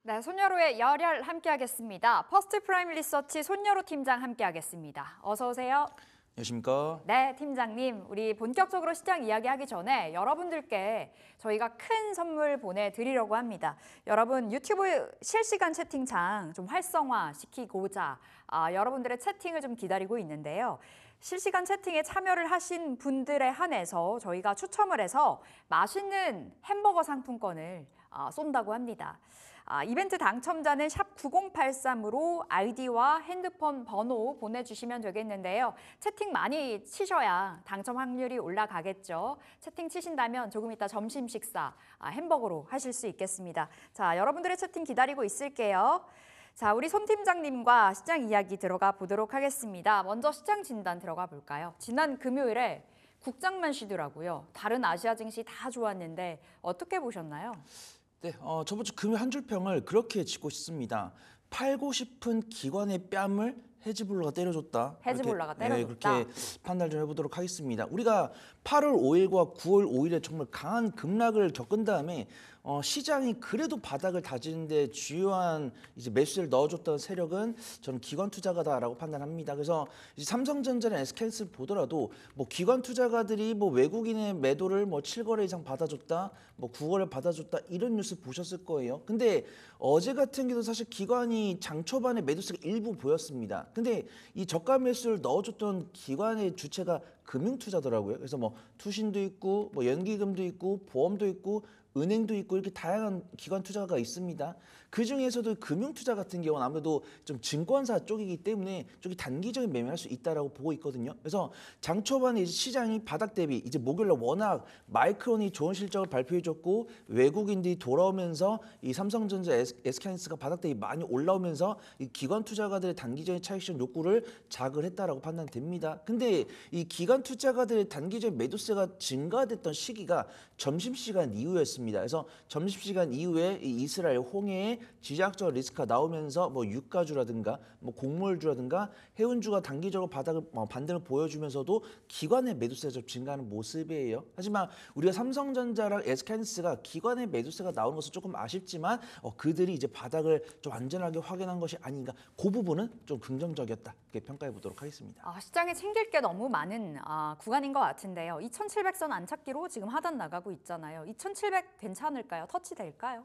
네, 손여로의 열혈 함께하겠습니다. 퍼스트 프라임 리서치 손여로 팀장 함께하겠습니다. 어서 오세요. 안녕하십니까? 네, 팀장님. 우리 본격적으로 시장 이야기하기 전에 여러분들께 저희가 큰 선물 보내드리려고 합니다. 여러분 유튜브 실시간 채팅창 좀 활성화시키고자 여러분들의 채팅을 좀 기다리고 있는데요. 실시간 채팅에 참여를 하신 분들에 한해서 저희가 추첨을 해서 맛있는 햄버거 상품권을 쏜다고 합니다. 이벤트 당첨자는 샵 9083으로 아이디와 핸드폰 번호 보내주시면 되겠는데요. 채팅 많이 치셔야 당첨 확률이 올라가겠죠. 채팅 치신다면 조금 이따 점심 식사 햄버거로 하실 수 있겠습니다. 자, 여러분들의 채팅 기다리고 있을게요. 자, 우리 손 팀장님과 시장 이야기 들어가 보도록 하겠습니다. 먼저 시장 진단 들어가 볼까요? 지난 금요일에 국장만 쉬더라고요. 다른 아시아 증시 다 좋았는데 어떻게 보셨나요? 네, 저번 주 금요 한 줄 평을 그렇게 짚고 싶습니다. 팔고 싶은 기관의 뺨을 헤즈볼라가 때려줬다. 헤즈볼라가 그렇게, 때려줬다. 그렇게 판단 좀 해보도록 하겠습니다. 우리가 8월 5일과 9월 5일에 정말 강한 급락을 겪은 다음에 시장이 그래도 바닥을 다지는데 주요한 이제 매수세를 넣어줬던 세력은 저는 기관 투자가다라고 판단합니다. 그래서 이제 삼성전자나 SK를 보더라도 뭐 기관 투자가들이 뭐 외국인의 매도를 뭐 7거래 이상 받아줬다, 뭐 9거래 받아줬다 이런 뉴스 보셨을 거예요. 근데 어제 같은 경우도 사실 기관이 장 초반에 매도세가 일부 보였습니다. 근데 이 저가 매수를 넣어줬던 기관의 주체가 금융투자더라고요. 그래서 뭐 투신도 있고 뭐 연기금도 있고 보험도 있고 은행도 있고 이렇게 다양한 기관 투자가 있습니다. 그 중에서도 금융투자 같은 경우는 아무래도 좀 증권사 쪽이기 때문에 쪽이 단기적인 매매를 할 수 있다라고 보고 있거든요. 그래서 장 초반에 이제 시장이 바닥 대비 이제 목요일날 워낙 마이크론이 좋은 실적을 발표해줬고 외국인들이 돌아오면서 이 삼성전자, SK하이닉스가 바닥 대비 많이 올라오면서 이 기관 투자가들의 단기적인 차익 실현 욕구를 자극을 했다라고 판단됩니다. 근데 이 기관 투자가들의 단기적인 매도세가 증가됐던 시기가 점심시간 이후였습니다. 그래서 점심시간 이후에 이 이스라엘 홍해에 지정학적 리스크가 나오면서 뭐 유가주라든가 뭐 곡물주라든가 해운주가 단기적으로 바닥을 반등을 보여주면서도 기관의 매도세가 좀 증가하는 모습이에요. 하지만 우리가 삼성전자랑 SK하이닉스가 기관의 매도세가 나오는 것은 조금 아쉽지만 그들이 이제 바닥을 좀 안전하게 확인한 것이 아닌가, 그 부분은 좀 긍정적이었다 이렇게 평가해 보도록 하겠습니다. 시장에 챙길 게 너무 많은 구간인 것 같은데요. 2700선 안착기로 지금 하단 나가고 있잖아요. 2700 괜찮을까요? 터치 될까요?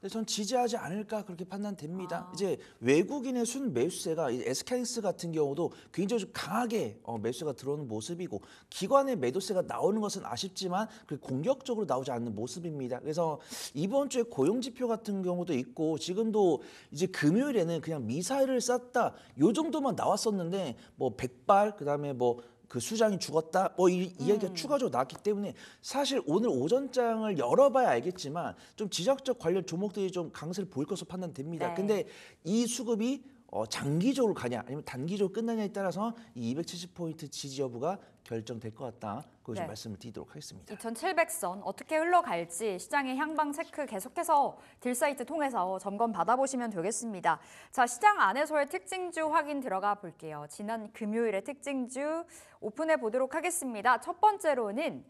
네, 전 지지하지 않을까 그렇게 판단됩니다. 이제 외국인의 순 매수세가 SK하이닉스 같은 경우도 굉장히 좀 강하게 매수가 들어오는 모습이고 기관의 매도세가 나오는 것은 아쉽지만 공격적으로 나오지 않는 모습입니다. 그래서 이번 주에 고용 지표 같은 경우도 있고 지금도 이제 금요일에는 그냥 미사일을 쐈다 요 정도만 나왔었는데 뭐 100발 그다음에 뭐 그 수장이 죽었다 뭐 이 이야기가 추가적으로 나왔기 때문에 사실 오늘 오전장을 열어봐야 알겠지만 좀 지적적 관련 종목들이 좀 강세를 보일 것으로 판단됩니다. 네. 근데 이 수급이 장기적으로 가냐 아니면 단기적으로 끝나냐에 따라서 이 270포인트 지지 여부가 결정될 것 같다. 그거 좀 말씀을 드리도록 하겠습니다. 2700선 어떻게 흘러갈지 시장의 향방 체크 계속해서 딜사이트 통해서 점검 받아보시면 되겠습니다. 자, 시장 안에서의 특징주 확인 들어가 볼게요. 지난 금요일의 특징주 오픈해 보도록 하겠습니다. 첫 번째로는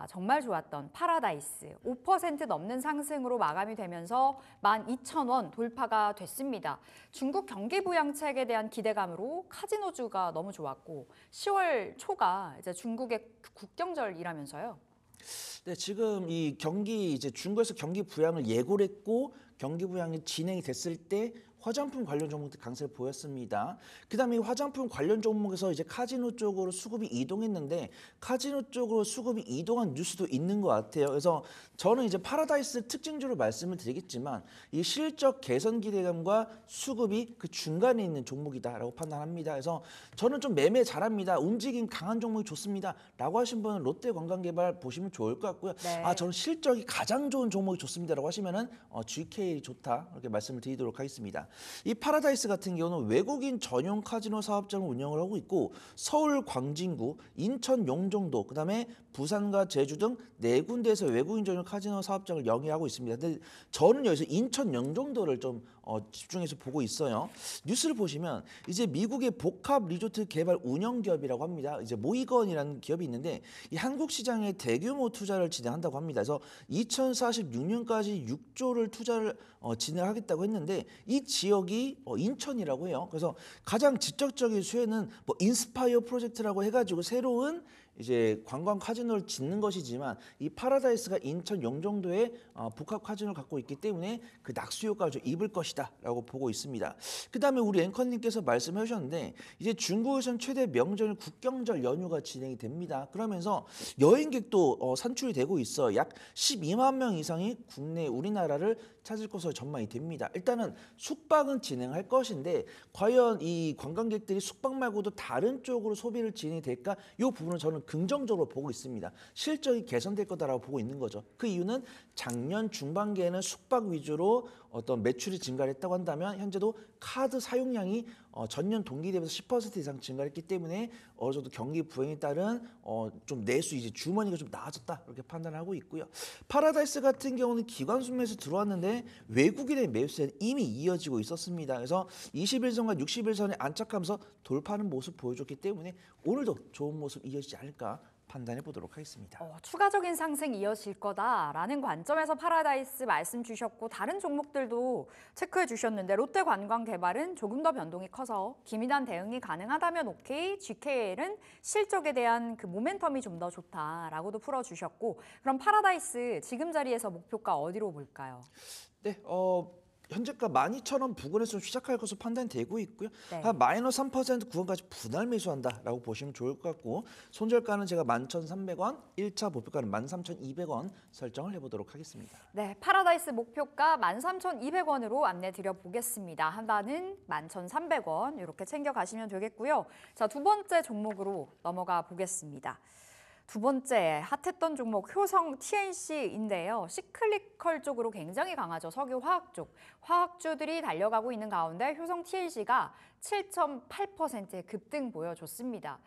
정말 좋았던 파라다이스 5% 넘는 상승으로 마감이 되면서 12,000원 돌파가 됐습니다. 중국 경기 부양책에 대한 기대감으로 카지노주가 너무 좋았고 10월 초가 이제 중국의 국경절이라면서요. 네, 지금 이 경기 이제 중국에서 경기 부양을 예고를 했고 경기 부양이 진행이 됐을 때 화장품 관련 종목들 강세를 보였습니다. 그다음에 이 화장품 관련 종목에서 이제 카지노 쪽으로 수급이 이동했는데 카지노 쪽으로 수급이 이동한 뉴스도 있는 것 같아요. 그래서 저는 이제 파라다이스 특징주로 말씀을 드리겠지만 이 실적 개선 기대감과 수급이 그 중간에 있는 종목이다라고 판단합니다. 그래서 저는 좀 매매 잘합니다. 움직임 강한 종목이 좋습니다라고 하신 분은 롯데관광개발 보시면 좋을 것 같고요. 네. 저는 실적이 가장 좋은 종목이 좋습니다라고 하시면은 GK 좋다 이렇게 말씀을 드리도록 하겠습니다. 이 파라다이스 같은 경우는 외국인 전용 카지노 사업장을 운영을 하고 있고 서울 광진구, 인천 용정도, 그다음에 부산과 제주 등 네 군데에서 외국인 전용 카지노 사업장을 영위하고 있습니다. 근데 저는 여기서 인천 용정도를 좀 집중해서 보고 있어요. 뉴스를 보시면 이제 미국의 복합 리조트 개발 운영 기업이라고 합니다. 이제 모이건이라는 기업이 있는데 이 한국 시장에 대규모 투자를 진행한다고 합니다. 그래서 2046년까지 6조를 투자를 진행하겠다고 했는데 이 지역이 인천이라고 해요. 그래서 가장 직접적인 수혜는 뭐 인스파이어 프로젝트라고 해가지고 새로운 이제 관광 카지노를 짓는 것이지만 이 파라다이스가 인천 영종도에 복합 카지노를 갖고 있기 때문에 그 낙수 효과를 좀 입을 것이다라고 보고 있습니다. 그다음에 우리 앵커님께서 말씀해 주셨는데 이제 중국에서는 최대 명절 국경절 연휴가 진행이 됩니다. 그러면서 여행객도 산출이 되고 있어 약 12만 명 이상이 국내 우리나라를 찾을 것으로 전망이 됩니다. 일단은 숙박은 진행할 것인데 과연 이 관광객들이 숙박 말고도 다른 쪽으로 소비를 진행이 될까? 이 부분은 저는 긍정적으로 보고 있습니다. 실적이 개선될 거다라고 보고 있는 거죠. 그 이유는 작년 중반기에는 숙박 위주로 어떤 매출이 증가했다고 한다면 현재도 카드 사용량이 전년 동기 대비해서 10% 이상 증가했기 때문에 어느 정도 경기 부양에 따른 좀 내수 이제 주머니가 좀 나아졌다 이렇게 판단하고 있고요. 파라다이스 같은 경우는 기관 순매수 들어왔는데 외국인의 매수세는 이미 이어지고 있었습니다. 그래서 21선과 60일선에 안착하면서 돌파하는 모습 보여줬기 때문에 오늘도 좋은 모습 이어지지 않을까 판단해 보도록 하겠습니다. 추가적인 상승 이어질 거다라는 관점에서 파라다이스 말씀 주셨고 다른 종목들도 체크해 주셨는데 롯데관광개발은 조금 더 변동이 커서 기민한 대응이 가능하다면 오케이, GKL은 실적에 대한 그 모멘텀이 좀 더 좋다라고도 풀어주셨고 그럼 파라다이스 지금 자리에서 목표가 어디로 볼까요? 네, 현재가 12,000원 부근에서 좀 시작할 것으로 판단되고 있고요. 네. 한 마이너스 3% 구간까지 분할 매수한다라고 보시면 좋을 것 같고 손절가는 제가 11,300원, 1차 목표가는 13,200원 설정을 해보도록 하겠습니다. 네, 파라다이스 목표가 13,200원으로 안내 드려 보겠습니다. 하단은 11,300원 이렇게 챙겨 가시면 되겠고요. 자, 두 번째 종목으로 넘어가 보겠습니다. 두 번째 핫했던 종목 효성 TNC인데요. 시클리컬 쪽으로 굉장히 강하죠. 석유 화학 쪽. 화학주들이 달려가고 있는 가운데 효성 TNC가 7.8%의 급등 보여줬습니다.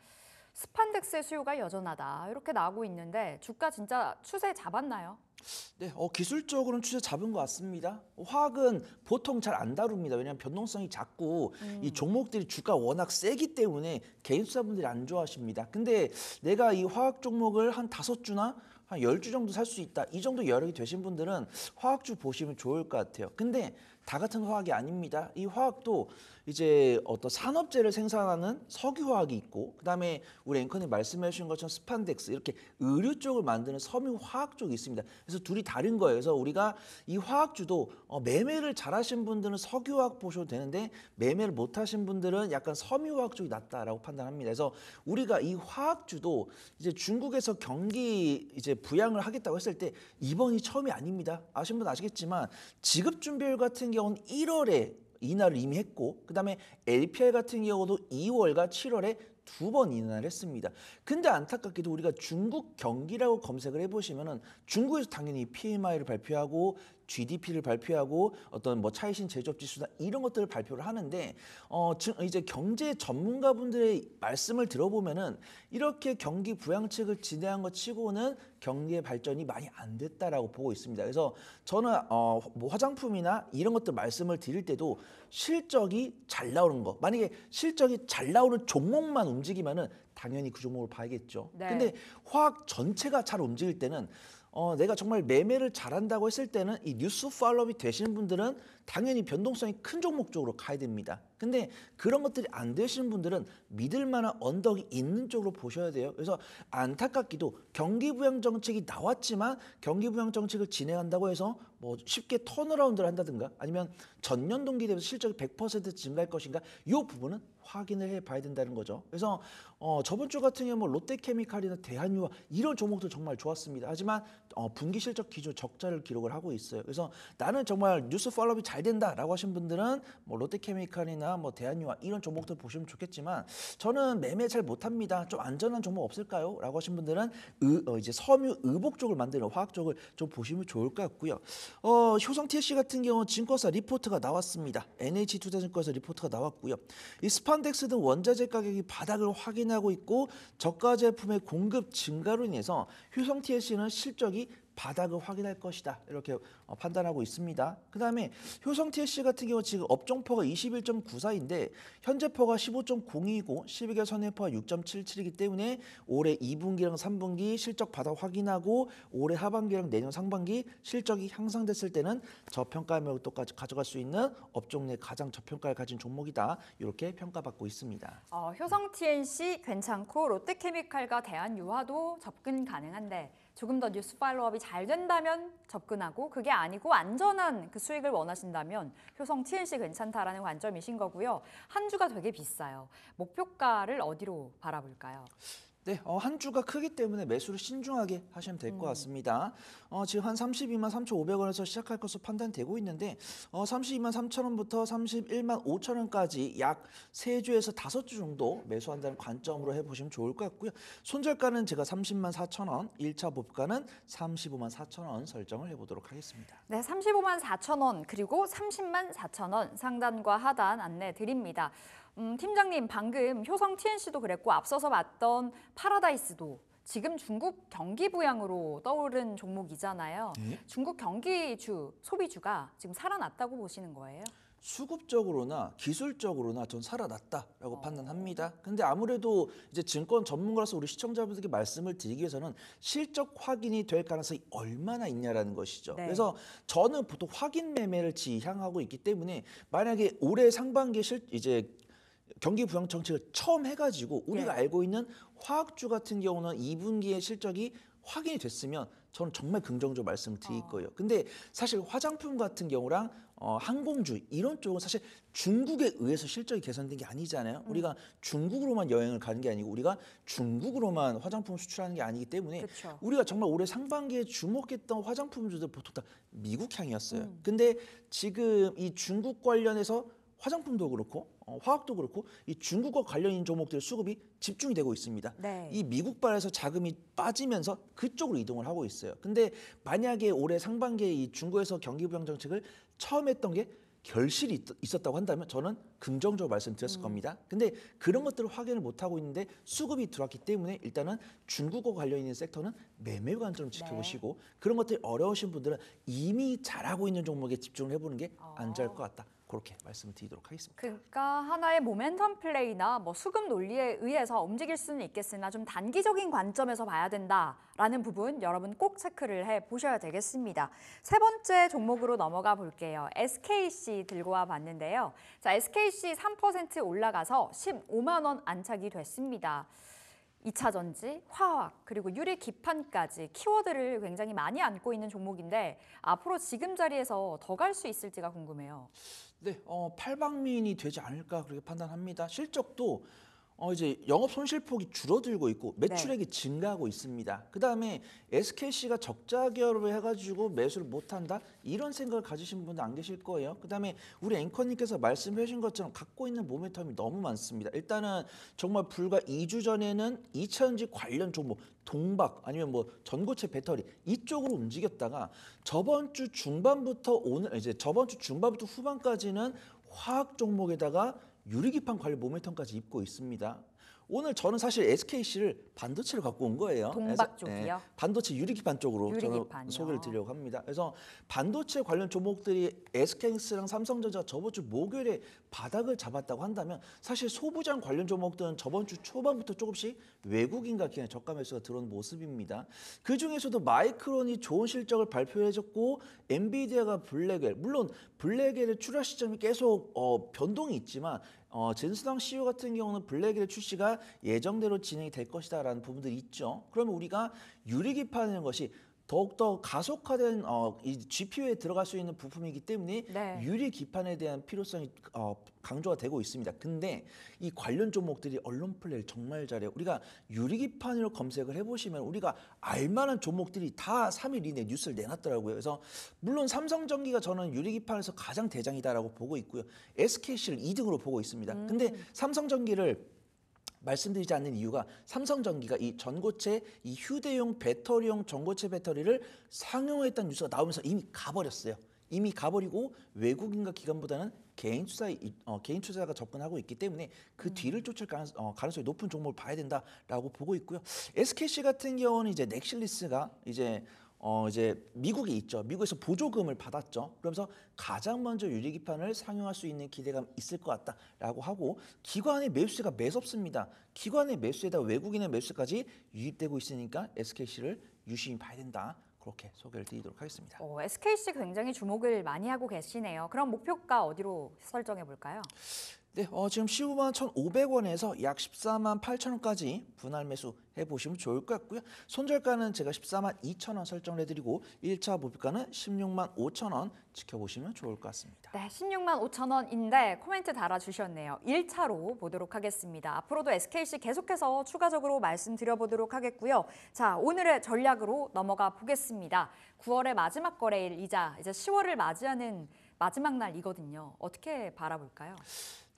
스판덱스의 수요가 여전하다 이렇게 나오고 있는데 주가 진짜 추세 잡았나요? 네, 기술적으로는 추세 잡은 것 같습니다. 화학은 보통 잘 안 다룹니다. 왜냐하면 변동성이 작고 이 종목들이 주가 워낙 세기 때문에 개인 투자분들이 안 좋아하십니다. 근데 내가 이 화학 종목을 한 5주나 한 10주 정도 살 수 있다. 이 정도 여력이 되신 분들은 화학주 보시면 좋을 것 같아요. 근데 다 같은 화학이 아닙니다. 이 화학도 이제 어떤 산업재를 생산하는 석유화학이 있고 그다음에 우리 앵커님 말씀해 주신 것처럼 스판덱스 이렇게 의류 쪽을 만드는 섬유화학 쪽이 있습니다. 그래서 둘이 다른 거예요. 그래서 우리가 이 화학주도 매매를 잘하신 분들은 석유화학 보셔도 되는데 매매를 못하신 분들은 약간 섬유화학 쪽이 낫다라고 판단합니다. 그래서 우리가 이 화학주도 이제 중국에서 경기 이제 부양을 하겠다고 했을 때 이번이 처음이 아닙니다. 아시는 분 아시겠지만 지급준비율 같은 경우는 1월에 인하를 이미 했고 그다음에 LPR 같은 경우도 2월과 7월에 2번 인하를 했습니다. 근데 안타깝게도 우리가 중국 경기라고 검색을 해보시면은 중국에서 당연히 PMI를 발표하고 GDP를 발표하고 어떤 뭐 차이신 제조업 지수나 이런 것들을 발표를 하는데 이제 경제 전문가분들의 말씀을 들어보면은 이렇게 경기 부양책을 진행한 것 치고는 경기의 발전이 많이 안 됐다라고 보고 있습니다. 그래서 저는 뭐 화장품이나 이런 것들 말씀을 드릴 때도 실적이 잘 나오는 거 만약에 실적이 잘 나오는 종목만 움직이면은 당연히 그 종목을 봐야겠죠. 네. 근데 화학 전체가 잘 움직일 때는 내가 정말 매매를 잘한다고 했을 때는 이 뉴스 팔로업이 되시는 분들은 당연히 변동성이 큰 종목 쪽으로 가야 됩니다. 근데 그런 것들이 안 되시는 분들은 믿을 만한 언덕이 있는 쪽으로 보셔야 돼요. 그래서 안타깝게도 경기 부양 정책이 나왔지만 경기 부양 정책을 진행한다고 해서 뭐 쉽게 턴어라운드를 한다든가 아니면 전년 동기 대비해서 실적이 100% 증가할 것인가 이 부분은 확인을 해봐야 된다는 거죠. 그래서 저번 주 같은 경우 뭐 롯데케미칼이나 대한유화 이런 종목도 정말 좋았습니다. 하지만 분기 실적 기준 적자를 기록을 하고 있어요. 그래서 나는 정말 뉴스 팔로업이 잘 된다라고 하신 분들은 뭐 롯데케미칼이나 뭐 대한유화 이런 종목들 보시면 좋겠지만 저는 매매 잘 못합니다. 좀 안전한 종목 없을까요? 라고 하신 분들은 이제 섬유 의복 쪽을 만드는 화학 쪽을 좀 보시면 좋을 것 같고요. 효성 TSC 같은 경우는 증권사 리포트가 나왔습니다. NH투자증권에서 리포트가 나왔고요. 이 스판덱스 등 원자재 가격이 바닥을 확인하고 있고 저가 제품의 공급 증가로 인해서 효성 TSC는 실적이 바닥을 확인할 것이다. 이렇게 판단하고 있습니다. 그다음에 효성 TSC 같은 경우 지금 업종포가 21.94인데 현재포가 15.02이고 12개월 선행포가 6.77이기 때문에 올해 2분기랑 3분기 실적 바닥 확인하고 올해 하반기랑 내년 상반기 실적이 향상됐을 때는 저평가 매력도까지 가져갈 수 있는 업종 내 가장 저평가를 가진 종목이다. 이렇게 평가받고 있습니다. 효성 TNC 괜찮고 롯데케미칼과 대한유화도 접근 가능한데 조금 더 뉴스 팔로업이 잘 된다면 접근하고 그게 아니고 안전한 그 수익을 원하신다면 효성 TNC 괜찮다라는 관점이신 거고요. 한 주가 되게 비싸요. 목표가를 어디로 바라볼까요? 네, 한 주가 크기 때문에 매수를 신중하게 하시면 될 것 같습니다. 지금 한 32만 3,500원에서 시작할 것으로 판단되고 있는데 32만 3,000원부터 31만 5,000원까지 약 3주에서 5주 정도 매수한다는 관점으로 해보시면 좋을 것 같고요. 손절가는 제가 30만 4,000원, 1차 목표가는 35만 4,000원 설정을 해보도록 하겠습니다. 네, 35만 4,000원 그리고 30만 4,000원 상단과 하단 안내 드립니다. 팀장님 방금 효성 TNC도 그랬고 앞서서 봤던 파라다이스도 지금 중국 경기 부양으로 떠오른 종목이잖아요. 네. 중국 경기주, 소비주가 지금 살아났다고 보시는 거예요? 수급적으로나 기술적으로나 전 살아났다라고 판단합니다. 근데 아무래도 이제 증권 전문가로서 우리 시청자분들께 말씀을 드리기 위해서는 실적 확인이 될 가능성이 얼마나 있냐라는 것이죠. 네. 그래서 저는 보통 확인 매매를 지향하고 있기 때문에 만약에 올해 상반기에 이제 경기 부양 정책을 처음 해가지고 우리가 네. 알고 있는 화학주 같은 경우는 2분기의 실적이 확인이 됐으면 저는 정말 긍정적으로 말씀을 드릴 거예요. 근데 사실 화장품 같은 경우랑 항공주 이런 쪽은 사실 중국에 의해서 실적이 개선된 게 아니잖아요. 우리가 중국으로만 여행을 가는 게 아니고 우리가 중국으로만 화장품 수출하는 게 아니기 때문에 그쵸. 우리가 정말 올해 상반기에 주목했던 화장품주들 보통 다 미국 향이었어요. 근데 지금 이 중국 관련해서 화장품도 그렇고 화학도 그렇고 이 중국과 관련인 종목들 수급이 집중이 되고 있습니다. 네. 이 미국발에서 자금이 빠지면서 그쪽으로 이동을 하고 있어요. 근데 만약에 올해 상반기에 이 중국에서 경기 부양 정책을 처음 했던 게 결실이 있었다고 한다면 저는 긍정적으로 말씀드렸을 겁니다. 근데 그런 것들을 확인을 못 하고 있는데 수급이 들어왔기 때문에 일단은 중국과 관련 있는 섹터는 매매 관점을 지켜보시고 그런 것들이 어려우신 분들은 이미 잘하고 있는 종목에 집중을 해보는 게 안전할 것 같다. 그렇게 말씀을 드리도록 하겠습니다. 그러니까 하나의 모멘텀 플레이나 뭐 수급 논리에 의해서 움직일 수는 있겠으나 좀 단기적인 관점에서 봐야 된다라는 부분 여러분 꼭 체크를 해 보셔야 되겠습니다. 세 번째 종목으로 넘어가 볼게요. SKC 들고 와 봤는데요. 자, SKC 3% 올라가서 15만 원 안착이 됐습니다. 2차 전지, 화학, 그리고 유리 기판까지 키워드를 굉장히 많이 안고 있는 종목인데 앞으로 지금 자리에서 더 갈 수 있을지가 궁금해요. 네, 팔방미인이 되지 않을까 그렇게 판단합니다. 실적도 이제 영업 손실폭이 줄어들고 있고 매출액이 증가하고 있습니다. 그 다음에 SKC가 적자 기업을 해가지고 매수를 못한다 이런 생각을 가지신 분들 안 계실 거예요. 그 다음에 우리 앵커님께서 말씀해 주신 것처럼 갖고 있는 모멘텀이 너무 많습니다. 일단은 정말 불과 2주 전에는 2차전지 관련 종목 동박 아니면 뭐 전고체 배터리 이쪽으로 움직였다가 저번 주 중반부터 후반까지는 화학 종목에다가 유리기판 관련 모멘텀까지 입고 있습니다. 오늘 저는 사실 SKC를 반도체로 갖고 온 거예요. 동박 쪽이요? 반도체 유리기판 쪽으로 유리기판이요. 저는 소개를 드리려고 합니다. 그래서 반도체 관련 종목들이 SK하이닉스랑 삼성전자 저번 주 목요일에 바닥을 잡았다고 한다면 사실 소부장 관련 종목들은 저번 주 초반부터 조금씩 외국인과 기관의 저가 매수가 들어오는 모습입니다. 그 중에서도 마이크론이 좋은 실적을 발표해줬고 엔비디아가 블랙엘 물론 블랙엘의 출하 시점이 계속 변동이 있지만 젠스당 CEO 같은 경우는 블랙엘 출시가 예정대로 진행이 될 것이다라는 부분들이 있죠. 그러면 우리가 유리기판이라는 것이 더욱더 가속화된 이 GPU에 들어갈 수 있는 부품이기 때문에 네. 유리 기판에 대한 필요성이 강조가 되고 있습니다. 근데 이 관련 종목들이 언론 플레이를 정말 잘해요. 우리가 유리 기판으로 검색을 해보시면 우리가 알만한 종목들이 다 3일 이내 뉴스를 내놨더라고요. 그래서 물론 삼성전기가 저는 유리 기판에서 가장 대장이다라고 보고 있고요. SKC를 2등으로 보고 있습니다. 근데 삼성전기를 말씀드리지 않는 이유가 삼성전기가 이 전고체 이 휴대용 배터리용 전고체 배터리를 상용화했다는 뉴스가 나오면서 이미 가버렸어요. 이미 가버리고 외국인과 기관보다는 개인 투자가 접근하고 있기 때문에 그 뒤를 쫓을 가능성이 높은 종목을 봐야 된다라고 보고 있고요. SKC 같은 경우는 이제 넥실리스가 이제 미국에 있죠. 미국에서 보조금을 받았죠. 그러면서 가장 먼저 유리기판을 상용할 수 있는 기대감 있을 것 같다라고 하고 기관의 매수세가 매섭습니다. 기관의 매수에다 외국인의 매수까지 유입되고 있으니까 SKC를 유심히 봐야 된다. 그렇게 소개를 드리도록 하겠습니다. SKC 굉장히 주목을 많이 하고 계시네요. 그럼 목표가 어디로 설정해 볼까요? 네, 지금 15만 1,500원에서 약 14만 8천원까지 분할 매수 해보시면 좋을 것 같고요. 손절가는 제가 14만 2천원 설정을 해드리고 1차 목표가는 16만 5천원 지켜보시면 좋을 것 같습니다. 네, 16만 5천 원인데 코멘트 달아주셨네요. 1차로 보도록 하겠습니다. 앞으로도 SKC 계속해서 추가적으로 말씀드려보도록 하겠고요. 자, 오늘의 전략으로 넘어가 보겠습니다. 9월의 마지막 거래일이자 이제 10월을 맞이하는 마지막 날이거든요. 어떻게 바라볼까요?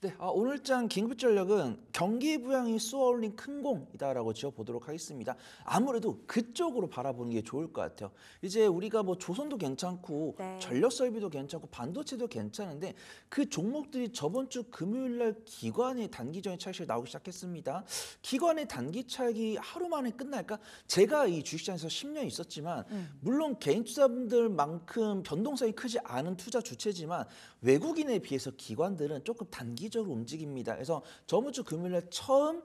네, 오늘장 긴급 전략은 경기 부양이 쏘아올린 큰 공이다라고 지어보도록 하겠습니다. 아무래도 그쪽으로 바라보는 게 좋을 것 같아요. 이제 우리가 뭐 조선도 괜찮고 네. 전력 설비도 괜찮고 반도체도 괜찮은데 그 종목들이 저번 주 금요일 날 기관의 단기적인 차익이 나오기 시작했습니다. 기관의 단기 차익이 하루 만에 끝날까? 제가 이 주식시장에서 10년 있었지만 물론 개인 투자분들만큼 변동성이 크지 않은 투자 주체지만 외국인에 비해서 기관들은 조금 단기적으로 움직입니다. 그래서 저번 주 금요일에 처음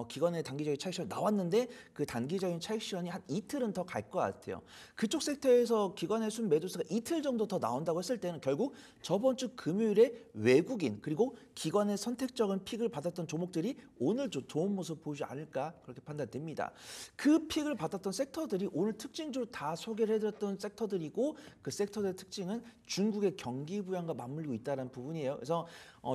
기관의 단기적인 차익 시간 나왔는데 그 단기적인 차익 시간이 한 이틀은 더 갈 것 같아요. 그쪽 섹터에서 기관의 순 매도수가 이틀 정도 더 나온다고 했을 때는 결국 저번 주 금요일에 외국인 그리고 기관의 선택적인 픽을 받았던 종목들이 오늘 좋은 모습 보이지 않을까 그렇게 판단됩니다. 그 픽을 받았던 섹터들이 오늘 특징적으로 다 소개를 해드렸던 섹터들이고 그 섹터들의 특징은 중국의 경기 부양과 맞물리고 있다는 부분이에요. 그래서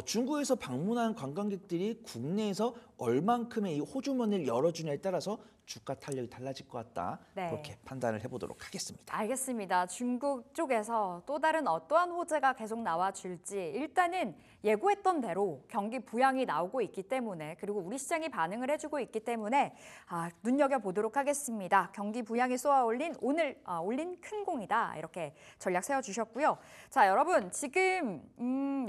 중국에서 방문한 관광객들이 국내에서 얼만큼의 이 호주머니를 열어주냐에 따라서 주가 탄력이 달라질 것 같다. 네. 그렇게 판단을 해보도록 하겠습니다. 알겠습니다. 중국 쪽에서 또 다른 어떠한 호재가 계속 나와줄지 일단은 예고했던 대로 경기 부양이 나오고 있기 때문에 그리고 우리 시장이 반응을 해주고 있기 때문에 눈여겨보도록 하겠습니다. 경기 부양이 쏘아올린 오늘 올린 큰 공이다. 이렇게 전략 세워주셨고요. 자, 여러분 지금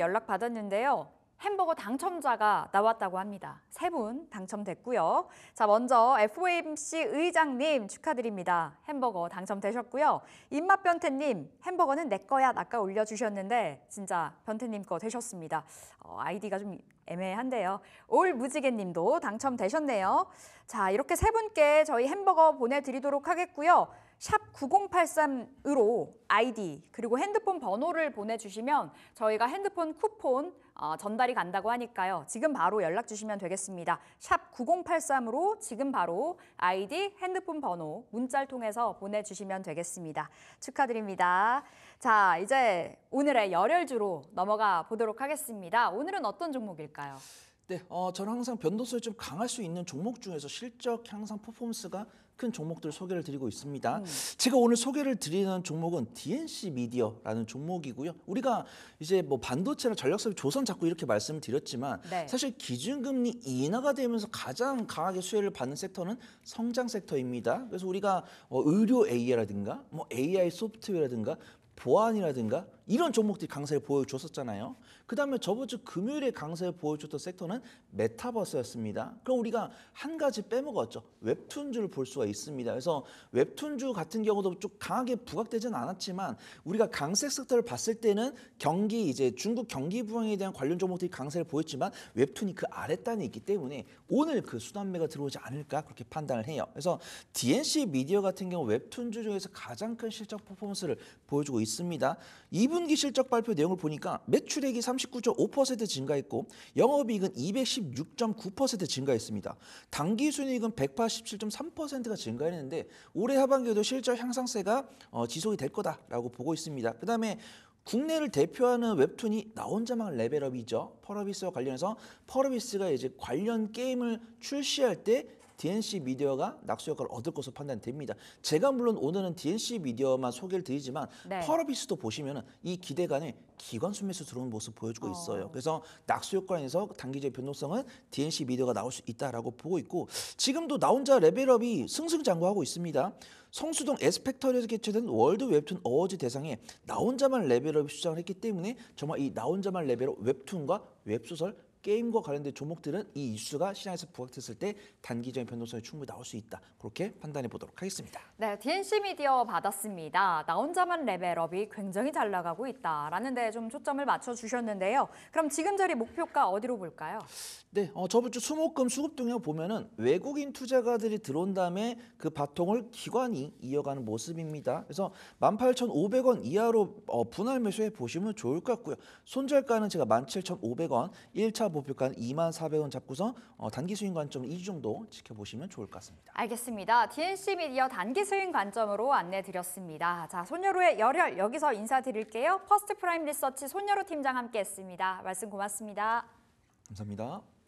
연락 받았는데요. 햄버거 당첨자가 나왔다고 합니다. 3분 당첨됐고요. 자, 먼저 FOMC 의장님 축하드립니다. 햄버거 당첨되셨고요. 입맛변태님 햄버거는 내 거야 아까 올려주셨는데 진짜 변태님 거 되셨습니다. 아이디가 좀 애매한데요. 올무지개님도 당첨되셨네요. 자, 이렇게 3분께 저희 햄버거 보내드리도록 하겠고요. 샵 9083으로 아이디 그리고 핸드폰 번호를 보내주시면 저희가 핸드폰 쿠폰 전달이 간다고 하니까요. 지금 바로 연락 주시면 되겠습니다. 샵 9083으로 지금 바로 아이디, 핸드폰 번호 문자를 통해서 보내주시면 되겠습니다. 축하드립니다. 자, 이제 오늘의 열혈주로 넘어가 보도록 하겠습니다. 오늘은 어떤 종목일까요? 네, 저는 항상 변동성이 좀 강할 수 있는 종목 중에서 실적 향상 퍼포먼스가 큰 종목들 소개를 드리고 있습니다. 제가 오늘 소개를 드리는 종목은 DNC 미디어라는 종목이고요. 우리가 이제 뭐 반도체나 전력설비 조선 자꾸 이렇게 말씀을 드렸지만 네. 사실 기준금리 인하가 되면서 가장 강하게 수혜를 받는 섹터는 성장 섹터입니다. 그래서 우리가 의료 AI라든가 뭐 AI 소프트웨어라든가 보안이라든가 이런 종목들이 강세를 보여줬었잖아요. 그 다음에 저번 주 금요일에 강세를 보여줬던 섹터는 메타버스였습니다. 그럼 우리가 한 가지 빼먹었죠. 웹툰주를 볼 수가 있습니다. 그래서 웹툰주 같은 경우도 좀 강하게 부각되지는 않았지만 우리가 강세 섹터를 봤을 때는 중국 경기 부양에 대한 관련 종목들이 강세를 보였지만 웹툰이 그 아랫단에 있기 때문에 오늘 그 순환매가 들어오지 않을까 그렇게 판단을 해요. 그래서 DNC 미디어 같은 경우 웹툰주 중에서 가장 큰 실적 퍼포먼스를 보여주고 있습니다. 2분 2분기 실적 발표 내용을 보니까 매출액이 39.5% 증가했고 영업이익은 216.9% 증가했습니다. 당기순이익은 187.3%가 증가했는데 올해 하반기에도 실적 향상세가 지속이 될 거다라고 보고 있습니다. 그다음에 국내를 대표하는 웹툰이 나 혼자만 레벨업이죠. 펄어비스와 관련해서 펄어비스가 이제 관련 게임을 출시할 때 DNC 미디어가 낙수 효과를 얻을 것으로 판단됩니다. 제가 물론 오늘은 DNC 미디어만 소개를 드리지만 네. 펄어비스도 보시면은 이 기대감에 기관수 매수 들어오는 모습 보여주고 있어요. 그래서 낙수 효과에서 단기적 변동성은 DNC 미디어가 나올 수 있다라고 보고 있고 지금도 나 혼자 레벨업이 승승장구하고 있습니다. 성수동 S팩터리에서 개최된 월드 웹툰 어워즈 대상에 나 혼자만 레벨업이 수상을 했기 때문에 정말 이 나 혼자만 레벨업 웹툰과 웹소설 게임과 관련된 종목들은 이 이슈가 시장에서 부각됐을 때 단기적인 변동성이 충분히 나올 수 있다. 그렇게 판단해 보도록 하겠습니다. 네, DNC 미디어 받았습니다. 나 혼자만 레벨업이 굉장히 잘 나가고 있다라는 데 좀 초점을 맞춰주셨는데요. 그럼 지금 자리 목표가 어디로 볼까요? 네, 저번 주 수목금 수급 동향 보면은 외국인 투자가들이 들어온 다음에 그 바통을 기관이 이어가는 모습입니다. 그래서 18,500원 이하로 분할 매수해 보시면 좋을 것 같고요. 손절가는 제가 17,500원, 1차 목표가는 24,400원 잡고서 단기 수익 관점 2주 정도 지켜보시면 좋을 것 같습니다. 알겠습니다. DNC 미디어 단기 수익 관점으로 안내 드렸습니다. 자, 손여루의 열혈 여기서 인사드릴게요. 퍼스트 프라임 리서치 손여루 팀장 함께했습니다. 말씀 고맙습니다. 감사합니다.